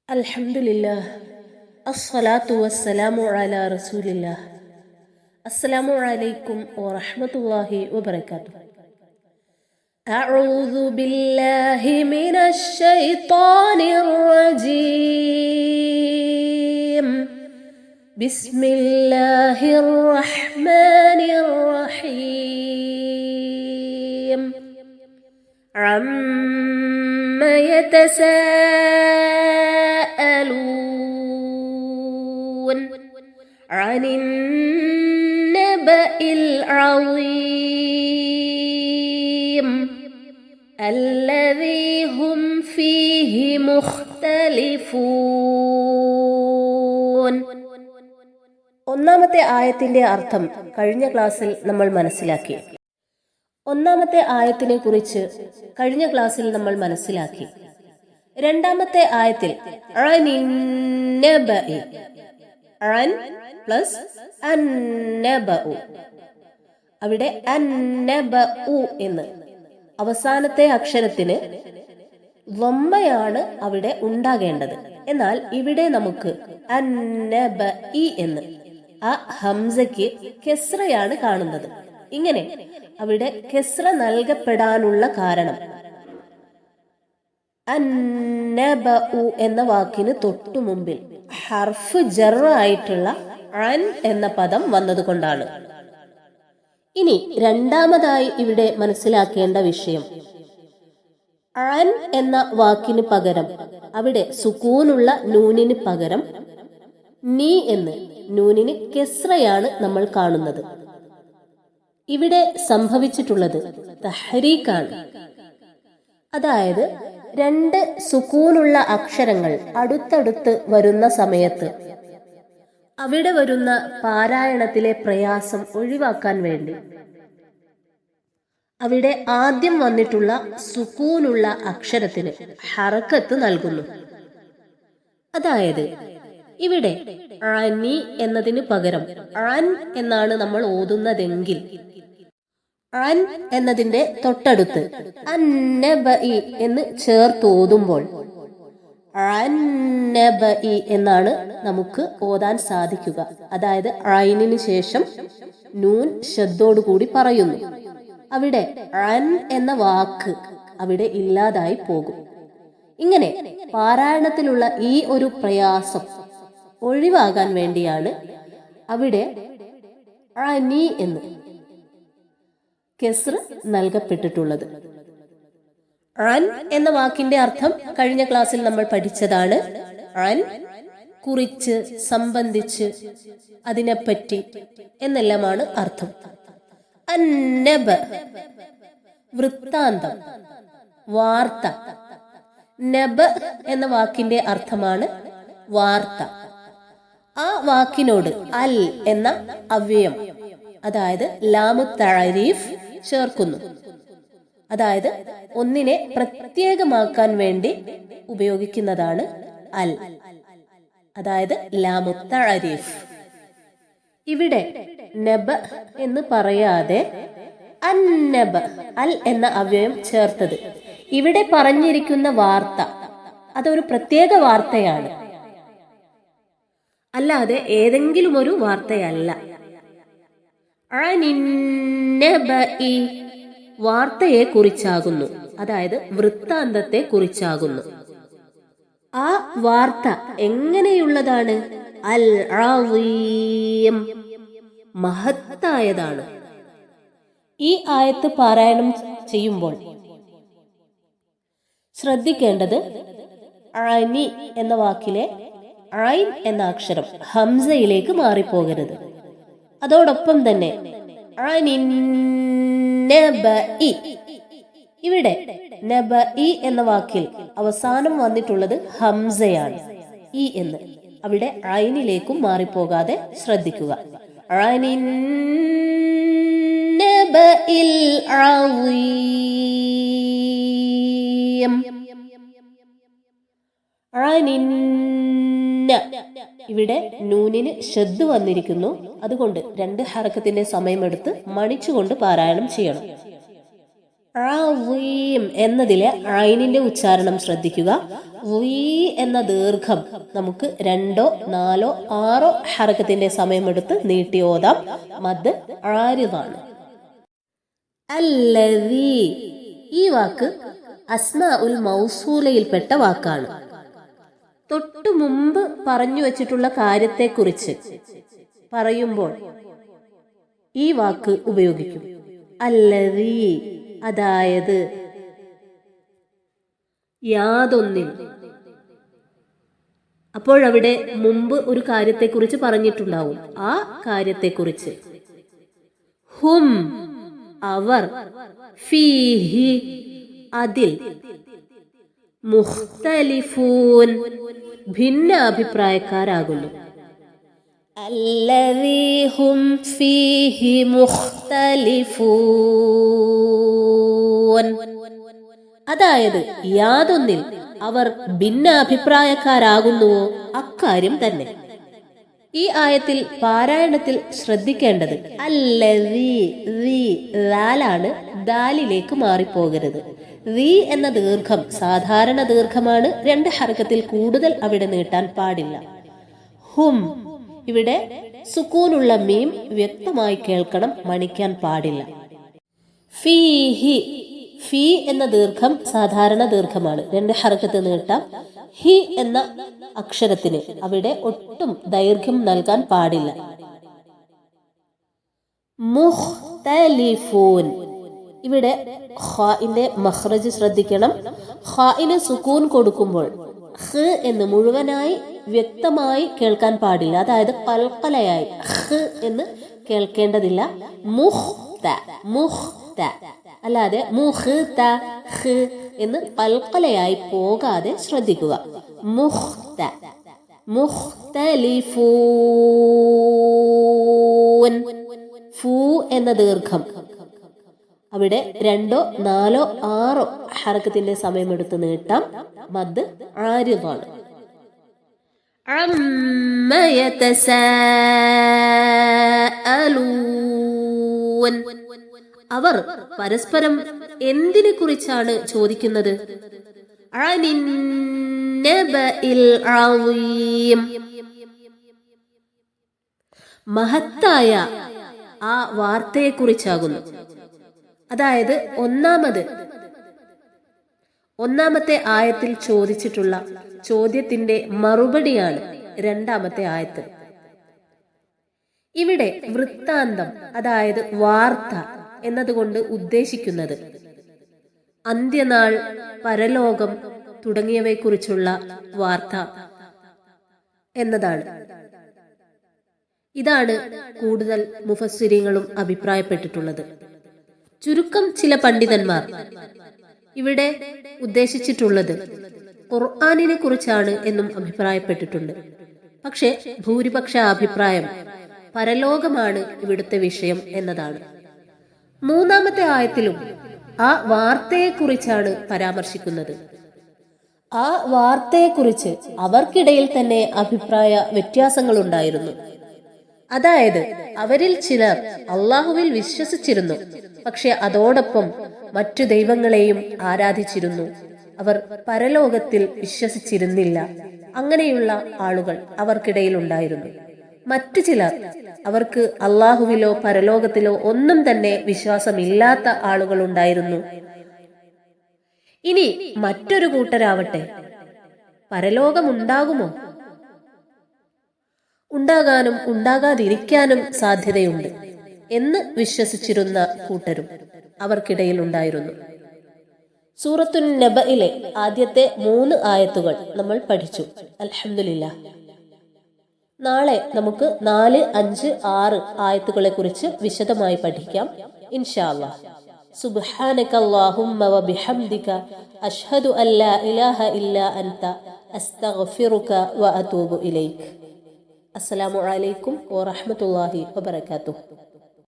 അൽഹംദുലില്ലാഹ് അസ്സലാത്തു വസ്സലാമു അലാ റസൂലില്ലാഹ്. അസ്സലാമു അലൈക്കും വറഹ്മത്തുള്ളാഹി വബറകാതുഹു. അഊദു ബില്ലാഹി മിനശ് ശൈത്വാനിർ റജീം. ബിസ്മില്ലാഹിർ റഹ്മാനിർ റഹീം. അമ്മ يتساءلون عن النبأ العظيم الذي هم فيه مختلفون. ഒന്നാമത്തെ ആയത്തിന്റെ അർത്ഥം കഴിഞ്ഞ ക്ലാസ്സിൽ നമ്മൾ മനസ്സിലാക്കി. ഒന്നാമത്തെ ആയത്തിനെ കുറിച്ച് കഴിഞ്ഞ ക്ലാസ്സിൽ നമ്മൾ മനസ്സിലാക്കി. രണ്ടാമത്തെ ആയത്തിൽ അൻ പ്ലസ് അന്നബഉ, അവിടെ അന്നബഉ എന്ന് അവസാനത്തെ അക്ഷരത്തിന് വമ്മയാണ് അവിടെ ഉണ്ടാകേണ്ടത്. എന്നാൽ ഇവിടെ നമുക്ക് അന്നബഇ എന്ന് ആ ഹംസയ്ക്ക് കെസ്റയാണ് കാണുന്നത്. ഇങ്ങനെ അവിടെ കെസ്റ നൽകപ്പെടാനുള്ള കാരണം അന്നബഉ എന്ന വാക്കിന് തൊട്ടു മുമ്പിൽ ഹർഫ് ജർ ആയിട്ടുള്ള അൻ എന്ന പദം വന്നതുകൊണ്ടാണ്. ഇനി രണ്ടാമതായി ഇവിടെ മനസ്സിലാക്കേണ്ട വിഷയം, അൻ എന്ന വാക്കിന് പകരം അവിടെ സുക്കൂനുള്ള നൂനിന് പകരം നീ എന്ന് നൂനിന് കെസ്റയാണ് നമ്മൾ കാണുന്നത്. ഇവിടെ സംഭവിച്ചിട്ടുള്ളത് തഹ്രീക്കാണ്. അതായത് രണ്ട് സുക്കൂനുള്ള അക്ഷരങ്ങൾ അടുത്തടുത്ത് വരുന്ന സമയത്ത് അവിടെ വരുന്ന പാരായണത്തിലെ പ്രയാസം ഒഴിവാക്കാൻ വേണ്ടി അവിടെ ആദ്യം വന്നിട്ടുള്ള സുക്കൂനുള്ള അക്ഷരത്തിന് ഹറക്കത്ത് നൽകുന്നു. അതായത് ഇവിടെ അനി എന്നതിന് പകരം അൻ എന്നാണ് നമ്മൾ ഓതുന്നതെങ്കിൽ അൻ എന്നതിന്റെ തൊട്ടടുത്ത് അന്നബഇ എന്ന് ചേർത്ത് ഓതുമ്പോൾ അന്നബഇ എന്നാണ് നമുക്ക് ഓതാൻ സാധിക്കുക. അതായത് ഐനിന് ശേഷം നൂൻ ശബ്ദോടുകൂടി പറയുന്നു. അവിടെ അൻ എന്ന വാക്ക് അവിടെ ഇല്ലാതായി പോകും. ഇങ്ങനെ പാരായണത്തിലുള്ള ഈ ഒരു പ്രയാസം ഒഴിവാകാൻ വേണ്ടിയാണ് അവിടെ അനി എന്ന് കെസ്ർ നൽകപ്പെട്ടിട്ടുള്ളത്. അൻ എന്ന വാക്കിന്റെ അർത്ഥം കഴിഞ്ഞ ക്ലാസ്സിൽ നമ്മൾ പഠിച്ചതാണ്. അൻ കുറിച്ച്, സംബന്ധിച്ച്, അതിനെപ്പറ്റി എന്നെല്ലാമാണ് അർത്ഥം. അന്നബ വൃത്താന്തം, വാർത്ത. നബ എന്ന വാക്കിന്റെ അർത്ഥമാണ് വാർത്ത. ആ വാക്കിനോട് അൽ എന്ന അവ്യയം, അതായത് ലാമു തഅരീഫ് ചേർക്കുന്നു. അതായത് ഒന്നിനെ പ്രത്യേകമാക്കാൻ വേണ്ടി ഉപയോഗിക്കുന്നതാണ് അൽ, അതായത് ലാമു തഅരീഫ്. ഇവിടെ നബ എന്ന് പറയാതെ അന്നബ അൽ എന്ന അവ്യയം ചേർത്തത് ഇവിടെ പറഞ്ഞിരിക്കുന്ന വാർത്ത അതൊരു പ്രത്യേക വാർത്തയാണ്, അല്ലാതെ ഏതെങ്കിലും ഒരു വാർത്തയല്ല. അനിന്നബഇ വാർത്തയെ കുറിച്ചാകുന്നു, അതായത് വൃത്താന്തത്തെ കുറിച്ചാകുന്നു. ആ വാർത്ത എങ്ങനെയുള്ളതാണ്? അൽ അളീം മഹത്തായതാണ്. ഈ ആയത്ത് പാരായണം ചെയ്യുമ്പോൾ ശ്രദ്ധിക്കേണ്ടത് അനി എന്ന വാക്കിലെ ഐൻ എന്ന അക്ഷരം ഹംസയിലേക്ക് മാറിപ്പോകരുത്. അതോടൊപ്പം തന്നെ അനിന്നബഇ, ഇവിടെ നബഇ എന്ന വാക്കിൽ അവസാനം വന്നിട്ടുള്ളത് ഹംസയാണ്, ഇ എന്ന്. അവിടെ ഐനിലേക്കും മാറിപ്പോകാതെ ശ്രദ്ധിക്കുക. അനിന്നബഇൽ അളീം. ഇവിടെ നൂനിന് ഷദ് വന്നിരിക്കുന്നു. അതുകൊണ്ട് രണ്ട് ഹറക്കത്തിന്റെ സമയമെടുത്ത് മണിച്ചുകൊണ്ട് പാരായണം ചെയ്യണം. അളീം എന്നതിലെ ഐനിന്റെ ഉച്ചാരണം ശ്രദ്ധിക്കുക. വീ എന്ന ദീർഘം നമുക്ക് 2, 4, 6 ഹറക്കത്തിന്റെ സമയമെടുത്ത് നീട്ടി ഓതാം. മദ് ആരിദാണ്. അല്ലദീ, ഈ വാക്ക് അസ്മാഉൽ മൗസൂലയിൽപ്പെട്ട വാക്കാണ്. തൊട്ടു മുമ്പ് പറഞ്ഞു വച്ചിട്ടുള്ള കാര്യത്തെക്കുറിച്ച് പറയുമ്പോൾ ഈ വാക്ക് ഉപയോഗിക്കും. അല്ലദീ, അതായത് യാതൊന്നിൽ. അപ്പോഴവിടെ മുമ്പ് ഒരു കാര്യത്തെക്കുറിച്ച് പറഞ്ഞിട്ടുണ്ടാവും. ആ കാര്യത്തെക്കുറിച്ച്. ഹും, അവർ, ഫീഹി, അതിൽ, മുഖ്തലിഫൂൻ, ഭിന്ന അഭിപ്രായക്കാരാകുന്നു. അല്ലദീ ഹും ഫീഹി മുഖ്തലിഫൂൻ, അതായത് യാതൊന്നിൽ അവർ ഭിന്നാഭിപ്രായക്കാരാകുന്നുവോ അക്കാര്യം തന്നെ. ഈ ആയത്തിൽ പാരായണത്തിൽ ശ്രദ്ധിക്കേണ്ടത് അല്ലദീ, ലാലാണ്, ദാലിലേക്ക് മാറിപ്പോകരുത്. ദീ എന്ന ദീർഘം സാധാരണ ദീർഘമാണ്. 2 ഹർക്കത്തിൽ കൂടുതൽ അവിടെ നീട്ടാൻ പാടില്ല. ഹും, ഇവിടെ സുക്കൂനുള്ള മീം വ്യക്തമായി കേൾക്കണം, മണിക്കാൻ പാടില്ല. ഫീഹി, ഫീ എന്ന ദീർഘം സാധാരണ ദീർഘമാണ്. 2 ഹർക്കത്ത് നീട്ടാം. ഹി എന്ന അക്ഷരത്തിന് അവിടെ ഒട്ടും ദൈർഘ്യം നൽകാൻ പാടില്ല. മുഖ്തലിഫൂൻ, ഇവിടെ ഖാഇന്റെ മഖ്റജ് ശ്രദ്ധിക്കണം. ഖാഇന് സുക്കൂൻ കൊടുക്കുമ്പോൾ ഖ് എന്ന് മുഴുവനായി വ്യക്തമായി കേൾക്കാൻ പാടില്ല. അതായത് ഖൽഖലയായി ഖ് എന്ന് കേൾക്കേണ്ടതില്ല. മുഖ്ത, മുഖ്ത, അല്ലാതെ മുഖ്ത, ഖ് എന്ന് ഖൽഖലയായി പോകാതെ ശ്രദ്ധിക്കുക. മുഖ്ത, മുഖ്തലിഫൂൻ, ഫൂ എന്ന ദീർഘം അവിടെ 2, 4, 6 ഹർക്കത്തിന്റെ സമയമെടുത്ത് നീട്ടാം. മദ് ആരിദാണ്. അമ്മ യതസാഅലൂൻ, അവർ പരസ്പരം എന്തിനെ കുറിച്ചാണ് ചോദിക്കുന്നത്? അനിൻ നബഇൽ അളീം, മഹത്തായ ആ വാർത്തയെക്കുറിച്ചാകുന്നു. അതായത് ഒന്നാമത്തെ ആയത്തിൽ ചോദിച്ചിട്ടുള്ള ചോദ്യത്തിന്റെ മറുപടിയാണ് 2ാമത്തെ ആയത്ത്. ഇവിടെ വൃത്താന്തം, അതായത് വാർത്ത എന്നതുകൊണ്ട് ഉദ്ദേശിക്കുന്നത് അന്ത്യനാൾ, പരലോകം തുടങ്ങിയവയെക്കുറിച്ചുള്ള വാർത്ത എന്നതാണ്. ഇതാണ് കൂടുതൽ മുഫസ്സിരീങ്ങളും അഭിപ്രായപ്പെട്ടിട്ടുള്ളത്. ചുരുക്കം ചില പണ്ഡിതന്മാർ ഇവിടെ ഉദ്ദേശിച്ചിട്ടുള്ളത് ഖുർആനിനെ കുറിച്ചാണ് എന്നും അഭിപ്രായപ്പെട്ടിട്ടുണ്ട്. പക്ഷെ ഭൂരിപക്ഷ അഭിപ്രായം പരലോകമാണ് ഇവിടുത്തെ വിഷയം എന്നതാണ്. 3ാമത്തെ ആയത്തിലും ആ വാർത്തയെക്കുറിച്ചാണ് പരാമർശിക്കുന്നത്. ആ വാർത്തയെക്കുറിച്ച് അവർക്കിടയിൽ തന്നെ അഭിപ്രായ വ്യത്യാസങ്ങളുണ്ടായിരുന്നു. അതായത് അവരിൽ ചിലർ അള്ളാഹുവിൽ വിശ്വസിച്ചിരുന്നു, പക്ഷെ അതോടൊപ്പം മറ്റു ദൈവങ്ങളെയും ആരാധിച്ചിരുന്നു. അവർ പരലോകത്തിൽ വിശ്വസിച്ചിരുന്നില്ല. അങ്ങനെയുള്ള ആളുകൾ അവർക്കിടയിൽ ഉണ്ടായിരുന്നു. മറ്റു ചിലർ അവർക്ക് അള്ളാഹുവിലോ പരലോകത്തിലോ ഒന്നും തന്നെ വിശ്വാസമില്ലാത്ത ആളുകൾ ഉണ്ടായിരുന്നു. ഇനി മറ്റൊരു കൂട്ടരാവട്ടെ പരലോകമുണ്ടാകുമോ? ഉണ്ടാകാനും ഉണ്ടാകാതിരിക്കാനും സാധ്യതയുണ്ട് എന്ന് വിശ്വസിച്ചിരുന്ന കൂട്ടരും അവർക്കിടയിൽ ഉണ്ടായിരുന്നു. സൂറത്തുൻ നബയിലെ ആദ്യത്തെ 3 ആയത്തുകൾ നമ്മൾ പഠിച്ചു. അൽഹംദുലില്ലാഹ്. നാളെ നമുക്ക് 4, 5, 6 ആയത്തുകളെ കുറിച്ച് വിശദമായി പഠിക്കാം ഇൻഷാ അല്ലാഹ്. സുബ്ഹാനക അല്ലാഹുമ്മ വബിഹംദിക അഷ്ഹദു അല്ലാ ഇലാഹ ഇല്ലാ അൻത അസ്തഗ്ഫിറുക വഅതൂബു ഇലൈക്. അസ്സലാമു അലൈക്കും വറഹ്മത്തുള്ളാഹി വബറകാതുഹു.